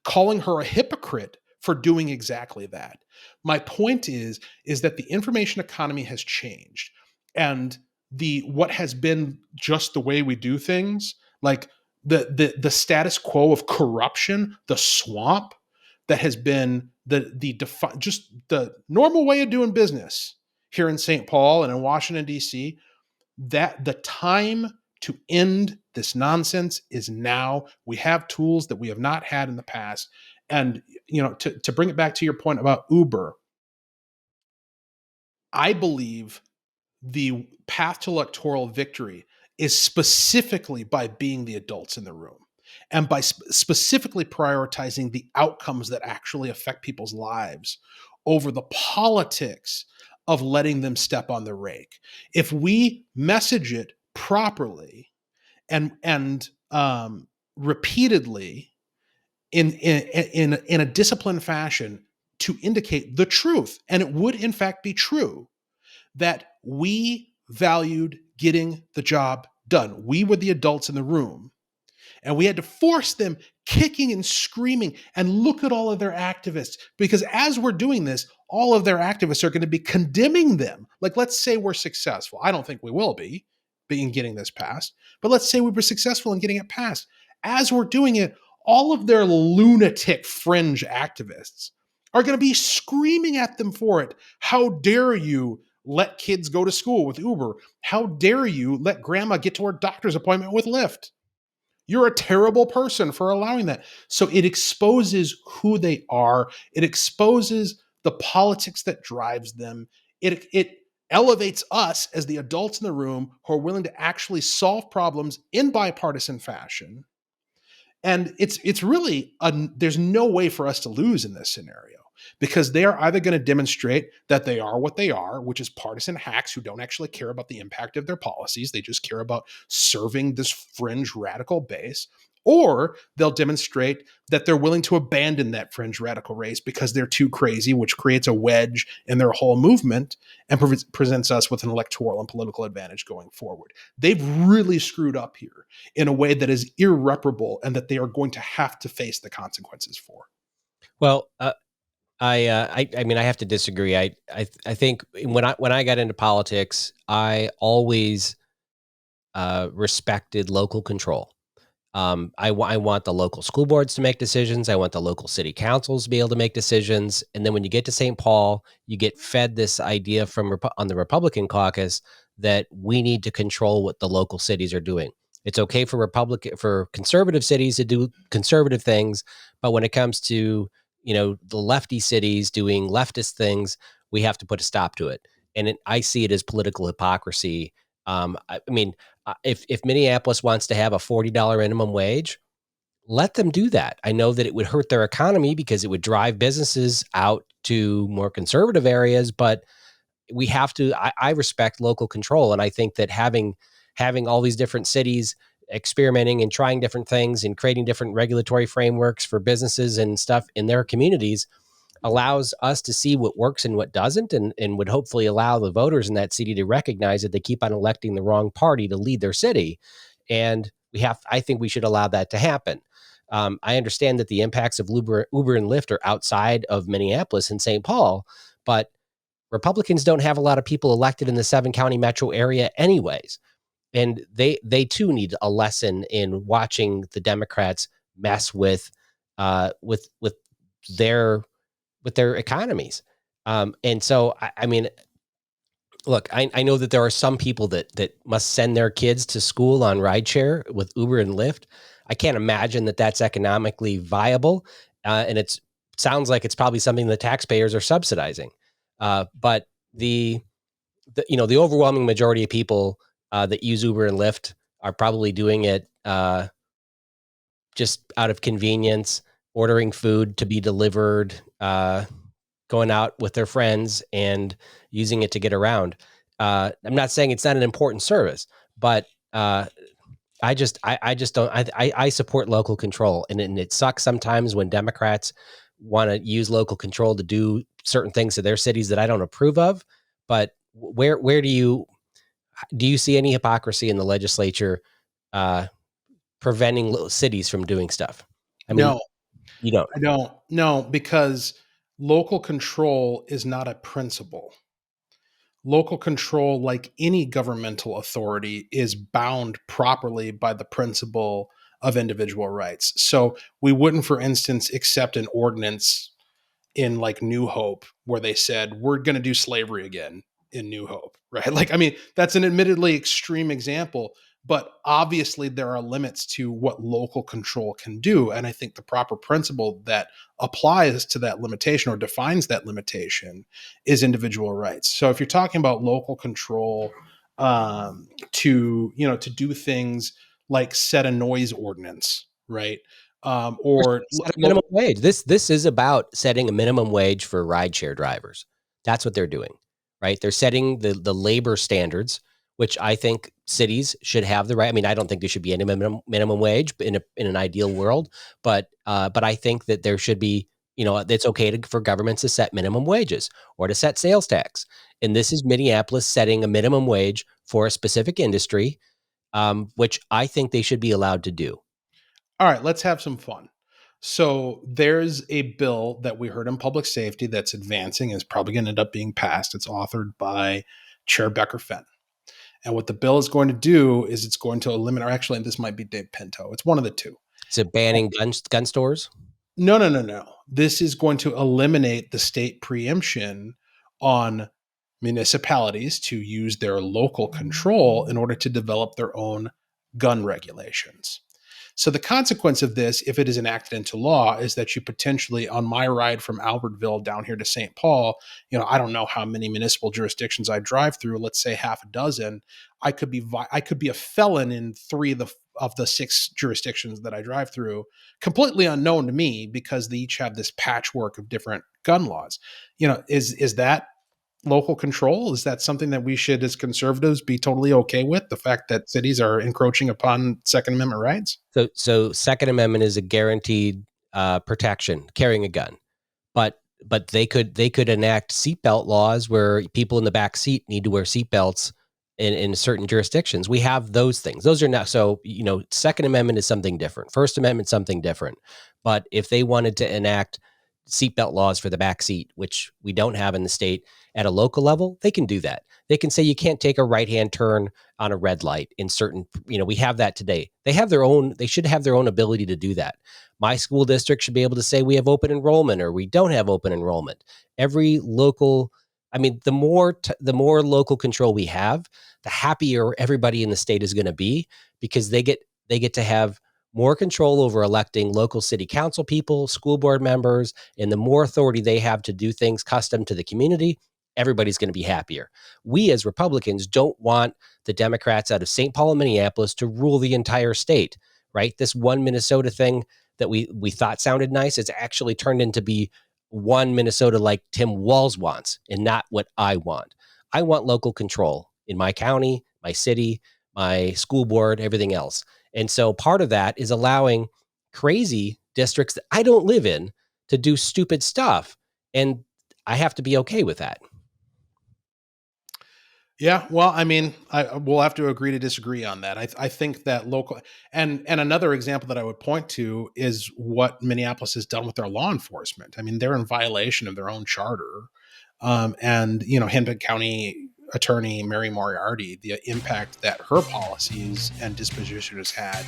calling her a hypocrite for doing exactly that. My point is that the information economy has changed, and what has been just the way we do things, like the status quo of corruption, the swamp that has been just the normal way of doing business here in St. Paul and in Washington, D.C., that the time to end this nonsense is now. We have tools that we have not had in the past. And, to bring it back to your point about Uber, I believe the path to electoral victory is specifically by being the adults in the room and by specifically prioritizing the outcomes that actually affect people's lives over the politics of letting them step on the rake. If we message it properly and repeatedly in a disciplined fashion to indicate the truth, and it would in fact be true, that we valued getting the job done. We were the adults in the room, and we had to force them kicking and screaming. And look at all of their activists, because as we're doing this, all of their activists are going to be condemning them. Like, let's say we're successful. I don't think we will be in getting this passed, but let's say we were successful in getting it passed. As we're doing it, all of their lunatic fringe activists are going to be screaming at them for it. How dare you let kids go to school with Uber? How dare you let grandma get to her doctor's appointment with Lyft? You're a terrible person for allowing that. So it exposes who they are. It exposes the politics that drives them. It elevates us as the adults in the room who are willing to actually solve problems in bipartisan fashion. And it's really, there's no way for us to lose in this scenario, because they are either going to demonstrate that they are what they are, which is partisan hacks who don't actually care about the impact of their policies. They just care about serving this fringe radical base. Or they'll demonstrate that they're willing to abandon that fringe radical race because they're too crazy, which creates a wedge in their whole movement and presents us with an electoral and political advantage going forward. They've really screwed up here in a way that is irreparable and that they are going to have to face the consequences for. Well, I mean, I have to disagree. I think when I got into politics, I always respected local control. I want the local school boards to make decisions. I want the local city councils to be able to make decisions. And then when you get to St. Paul, you get fed this idea on the Republican caucus that we need to control what the local cities are doing. It's okay for conservative cities to do conservative things, but when it comes to the lefty cities doing leftist things, we have to put a stop to it. And I see it as political hypocrisy. I mean, if Minneapolis wants to have a $40 minimum wage, let them do that. I know that it would hurt their economy because it would drive businesses out to more conservative areas, but we have to, I respect local control. And I think that having all these different cities experimenting and trying different things and creating different regulatory frameworks for businesses and stuff in their communities allows us to see what works and what doesn't, and would hopefully allow the voters in that city to recognize that they keep on electing the wrong party to lead their city. And I think we should allow that to happen. I understand that the impacts of Uber and Lyft are outside of Minneapolis and St. Paul, but Republicans don't have a lot of people elected in the 7-county metro area anyways. And they too need a lesson in watching the Democrats mess with with their economies. And so I mean, look, I know that there are some people that must send their kids to school on rideshare with Uber and Lyft. I can't imagine that that's economically viable, and it sounds like it's probably something the taxpayers are subsidizing. But the overwhelming majority of people that use Uber and Lyft are probably doing it just out of convenience, ordering food to be delivered, going out with their friends and using it to get around. I'm not saying it's not an important service, but I just don't. I support local control, and it sucks sometimes when Democrats want to use local control to do certain things to their cities that I don't approve of. But where do you see any hypocrisy in the legislature uh, preventing cities from doing stuff? I mean, No, you don't. I don't. No, because local control is not a principle. Local control, like any governmental authority, is bound properly by the principle of individual rights. So we wouldn't, for instance, accept an ordinance in like New Hope where they said we're going to do slavery again in New Hope, right? Like, I mean, that's an admittedly extreme example, but obviously there are limits to what local control can do. And I think the proper principle that applies to that limitation or defines that limitation is individual rights. So if you're talking about local control, to do things like set a noise ordinance, right? Or Set a minimum wage. This is about setting a minimum wage for rideshare drivers. That's what they're doing, right? They're setting the labor standards, which I think cities should have the right. I mean, I don't think there should be any minimum wage in an ideal world, but I think that there should be. It's okay for governments to set minimum wages or to set sales tax. And this is Minneapolis setting a minimum wage for a specific industry, which I think they should be allowed to do. All right, let's have some fun. So there's a bill that we heard in public safety that's advancing and is probably going to end up being passed. It's authored by Chair Becker Fenn. And what the bill is going to do is it's going to eliminate, or actually, this might be Dave Pinto. It's one of the two. Is it banning gun stores? No, no, no, no. This is going to eliminate the state preemption on municipalities to use their local control in order to develop their own gun regulations. So the consequence of this, if it is enacted into law, is that you potentially, on my ride from Albertville down here to St. Paul, I don't know how many municipal jurisdictions I drive through. Let's say half a dozen. I could be a felon in 3 of the 6 jurisdictions that I drive through, completely unknown to me because they each have this patchwork of different gun laws. Is that local control? Is that something that we should, as conservatives, be totally okay with? The fact that cities are encroaching upon Second Amendment rights? So Second Amendment is a guaranteed protection, carrying a gun, but they could enact seatbelt laws where people in the back seat need to wear seatbelts in certain jurisdictions. We have those things. Those are not so. Second Amendment is something different. First Amendment something different. But if they wanted to enact seatbelt laws for the back seat, which we don't have in the state at a local level, they can do that. They can say you can't take a right-hand turn on a red light in certain, we have that today. They should have their own ability to do that. My school district should be able to say we have open enrollment or we don't have open enrollment. Every local, the more local control we have, the happier everybody in the state is going to be, because they get to have more control over electing local city council people, school board members, and the more authority they have to do things custom to the community, everybody's going to be happier. We as Republicans don't want the Democrats out of St. Paul and Minneapolis to rule the entire state, right? This one Minnesota thing that we thought sounded nice, it's actually turned into be one Minnesota like Tim Walz wants and not what I want. I want local control in my county, my city, my school board, everything else. And so part of that is allowing crazy districts that I don't live in to do stupid stuff. And I have to be okay with that. Yeah, well, I mean, we'll have to agree to disagree on that. I think that local and another example that I would point to is what Minneapolis has done with their law enforcement. I mean, they're in violation of their own charter, and Hennepin County Attorney Mary Moriarty, the impact that her policies and disposition has had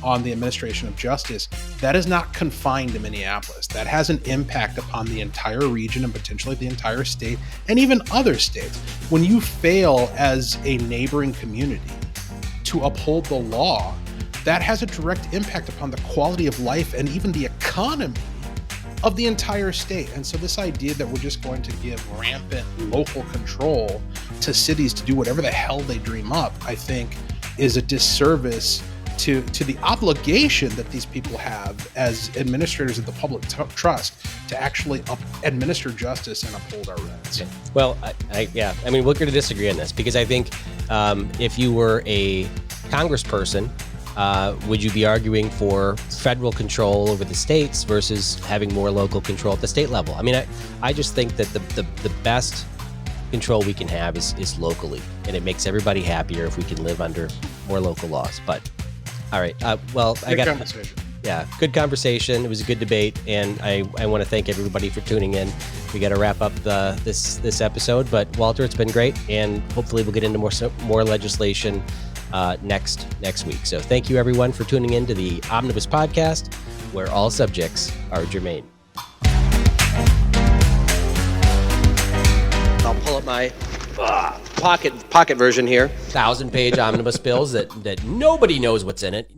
on the administration of justice, that is not confined to Minneapolis. That has an impact upon the entire region and potentially the entire state and even other states. When you fail as a neighboring community to uphold the law, that has a direct impact upon the quality of life and even the economy of the entire state. And so this idea that we're just going to give rampant local control to cities to do whatever the hell they dream up, I think is a disservice to the obligation that these people have as administrators of the public trust to actually administer justice and uphold our rights. Okay. Well, I mean, we're going to disagree on this because I think if you were a congressperson, would you be arguing for federal control over the states versus having more local control at the state level? I mean, I just think that the best control we can have is locally, and it makes everybody happier if we can live under more local laws. But all right, well, Good conversation. Yeah, good conversation. It was a good debate, and I want to thank everybody for tuning in. We got to wrap up this episode, but Walter, it's been great, and hopefully we'll get into more legislation next week. So thank you everyone for tuning in to the Omnibus Podcast, where all subjects are germane. I'll pull up my pocket version here. 1,000-page omnibus bills that nobody knows what's in it.